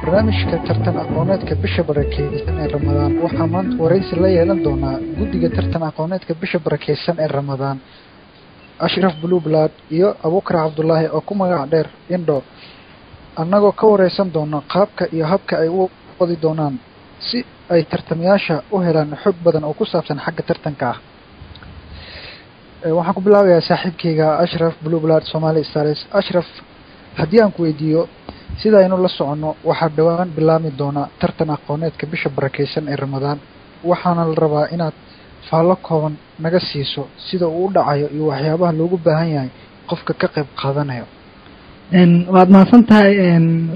barnaamijka tartan aqooneedka bisha barakeysan ee Ramadaan waxaa maanta wareysi la yeelan doonaa guddiga tartan aqooneedka bisha barakeysan ee Ramadaan Ashraf Blueblood iyo Abuukar Cabdullaahi oo ku magac dheer Indo annagoo ka wareysan doona qaabka iyo habka ay u wadi doonaan si ay tartamayaasha u helaan xog badan oo ku saabsan xagga tartanka waxaan ku bilaabayaa saaxiibkayga Ashraf Blueblood Somali Stars Ashraf haddii aan ku weydiiyo sida aynu la socono waxaa dhawaan bilaami doona tartan aqooneedka bisha barakeysan ee Ramadaan waxaana la rabaa inaad faallo kooban naga siiso sida uu u dhacayo iyo waxyaabaha loogu baahan yahay qofka ka qayb qaadanayo waad mahadsantahay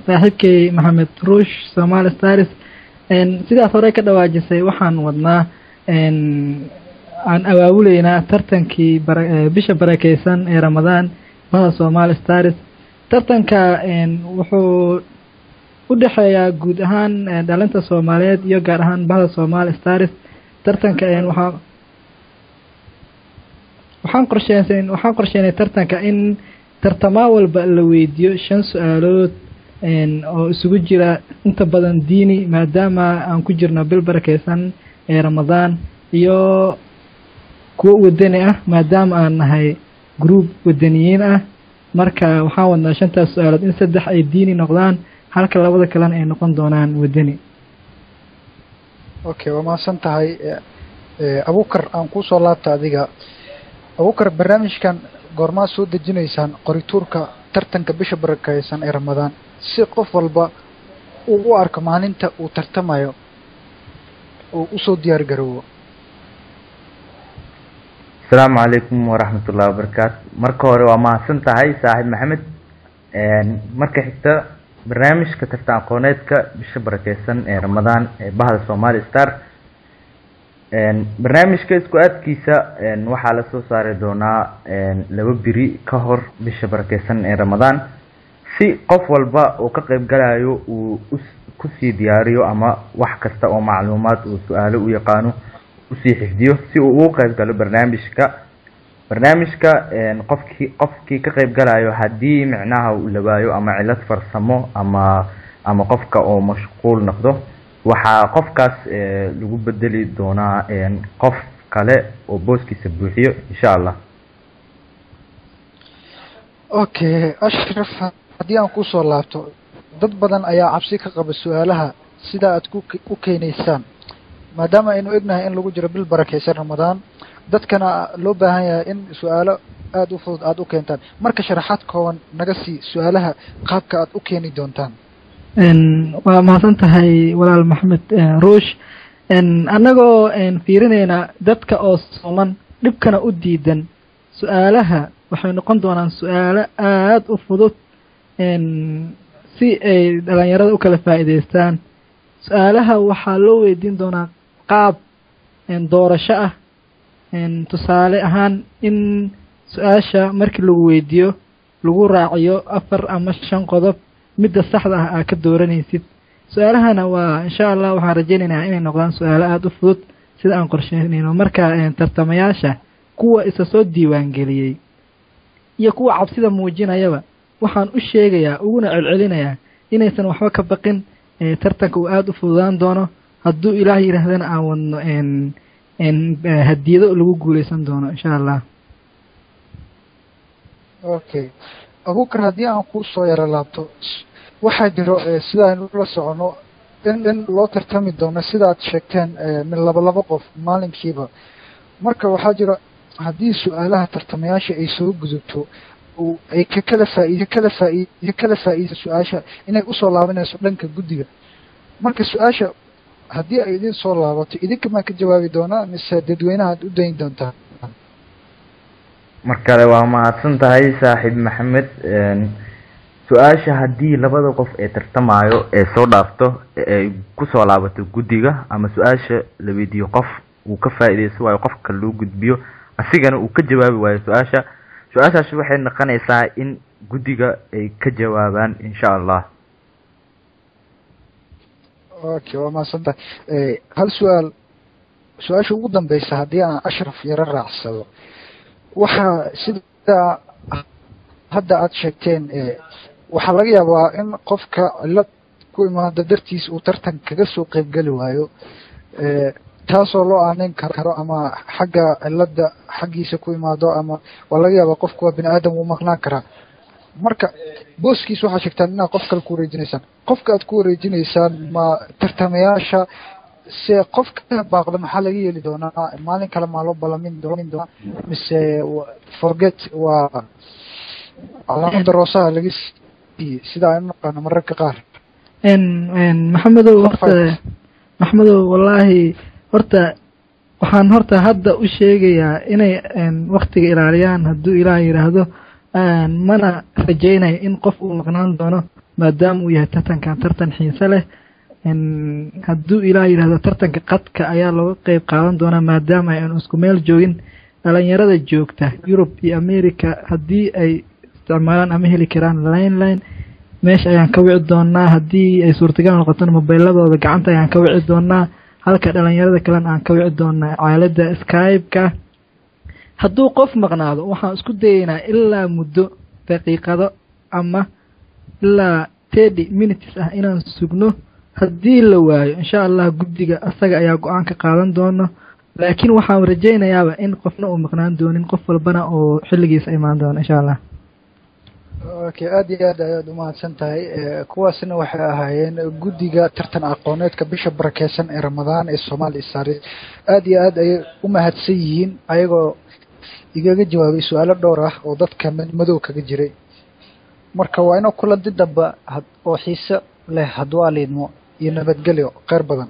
saaxiibkay Maxamed Ruush Somali Stars sidaas hore ka dhawaajisay waxaan wadnaa aan awaabuleynaa tartankii bisha barakeysan ee Ramadaan bahda Somali Stars tartanka wuxuu u dhaxeeyaa guud ahaan dhalinta Soomaaliyeed iyo gaar ahaan bahda Somali Stars tartanka waxaan qorsheynay tartanka in tartama walba la weydiiyo 5 su'aalood oo isugu jira inta badan diini maadaama aan ku jirno bil barakeysan ee Ramadaan iyo kuwa wadani ah maadaama aan nahay group wadaniyiin ah marka waxaan wadnaa 5 su'aalood in 3 ay diini noqdaan halka labada kalena ay noqon doonaan wadani okay waa mahadsantahay Abuukar aan ku soo laabta adiga Abuukar barnaamijkan goorma soo dejinaysaan qorituurka tartanka bisha barakeysan ee Ramadaan si qof walba uu u arko maalinta uu tartamayo oo u soo diyaar garoobo السلام عليكم ورحمة الله وبركاته مركو هوري وما سنتهاي صاحب محمد مركو حتى برنامج كترتان قونيتك بشبرة كيسان رمضان بهذا الصومالي ستار برنامج كيسكوات كيسا وحالة صاري دونا لوبري كهور بشبرة كيسان رمضان في قف والبا وكقيب قلايو وكسي دياريو اما وحكستا ومعلومات وسؤالو ويقانو وسي حفديو سي uu qayb galo barnaamijka qofkii ka qayb galayo hadii macnaha uu labaayo ama cilad farsamo ama qofka oo mashquul noqdo waxa qofkaas lagu bedeli doonaa qof kale oo booskiisa buuxiyo insha Allah okay Ashraf hadii aan ku soo laabto dad badan ayaa cabsi ka qaba su'aalaha sida aad ku keenaysaan maadaama aynu ognahay in lagu jiro bil barakeysan Ramadaan dadkana loo baahan yahay in su'aalo aad u fudud aad u keentaan marka sharaxaad kooban naga sii su'aalaha qaabka aad u keeni doontaan waa mahadsantahay walaal Maxamed Ruush annagoo fiirinayna dadka oo sooman dhibkana u diidan su'aalaha waxay noqon doonaan su'aalo aad u fudud si ay dhalinyarada u kala faa'iideystaan su'aalaha waxaa loo weydiin doonaa qaab doorasho ah tusaale ahaan in su'aasha markii lagu weydiiyo lagu raaciyo 4 ama 5 qodob midda saxda ah aad ka dooranaysid su'aalahana waa insha Allah waxaan rajaynaynaa inay noqdaan su'aalo aad u fudud sida aan qorsheynayno marka tartamayaasha kuwa isa soo diiwaan galiyay iyo kuwa cabsida muujinayaba waxaan u sheegayaa uguna celcelinayaa inaysan waxba ka baqin tartanka uu aad u fududaan doono hadduu Ilaahay yiraahdana aan wadno hadiyado lagu guuleysan doono insha Allah okay Abuukar hadii aan ku soo yara laabto waxa jiro sida aynu la socono in loo tartami doono sida aad sheegteen min laba qof maalinkiiba marka waxa jiro hadii su'aalaha tartamayaasha ay soo gudubto oo ay kala faa'iido su'aasha inay u soo laabanayso dhanka guddiga marka su'aasha hadii ay idin soo laabato idinka ma ka jawaabi doonaa mise dadweynaha u dayn doontaa markale waa mahadsantahay saaxiib Maxamed su'aasha hadii labada qof ee tartamayo ee soo dhaafto ay ku soo laabato guddiga ama su'aasha la weydiiyo qof uu ka faa'iideysto waayo qofka loo gudbiyo asigana uu ka jawaabi waayo su'aashaas waxay noqonaysaa in guddiga ay ka jawaabaan insha Allah okay waa maasanta hal su-aasha ugu dambeysa haddii aan Ashraf yara raacsado waxaa sida hadda aad sheegteen waxaa laga yaabaa in qofka cilad ku imaado dartiis uu tartan kaga soo qaybgeli waayo taasoo loo aaneyn karo ama xagga cilada xaggiisa ku imaado ama waa laga yaabaa qofku waa bini aadam uu maqnaan karaa marka booskiis waxaa sheegtaan inaad qof kale ku wareejinaysaan qofka aad ku wareejinaysaan ma tartamayaasha se qofka baaqda maxaa laga yeeli doonaa maalin kale maa loo balamin doonaa mise forget waa calaamada roosaha laga siiyey sida aynu naqaano mararka qaar maxamedow wallaahi horta waxaan hadda u sheegayaa inay waktiga ilaaliyaan hadduu ilaah yidhaahdo mana rajaynayo in qof uu maqnaan doono maadaama uu yahay tartan xiise leh hadduu ilaah yidhaahdo tartanka qadka ayaa looga qeyb qaadan doonaa maadaama aynu isku meel joogin dhalinyarada joogta Yurub iyo America haddii ay isticmaalaan ama heli karaan line meesha ayaan ka wici doonaa haddii ay suurtagal noqoto mobiladooda gacanta ayaan ka wici doonaa halka dhalinyarada kalena aan ka wici doonaa aalada Skype-ka hadduu qof maqnaado waxaan isku dayaynaa ilaa muddo daqiiqado ama ilaa 30 minutes ah inaan sugno haddii la waayo insha Allah guddiga asaga ayaa go'aan ka qaadan doona laakiin waxaan rajaynayaa in qofna uu maqnaan doonin qof walbana oo xilligiisa imaan doona insha Allah okay aad iyo aad ayaad u mahadsan tahay kuwaasna waxay ahaayeen guddiga tartan aqooneedka bisha barakeysan ee Ramadaan ee Soomaaliya saaray aad iyo aad ay u mahadsan yihiin ayagoo igaga jawaabay su'aalo dhowr ah oo dadka madow kaga jiray marka waa inuu kula didaba oo xiiso leh hadduu aalidmo iyo nabadgelyo qeyr badan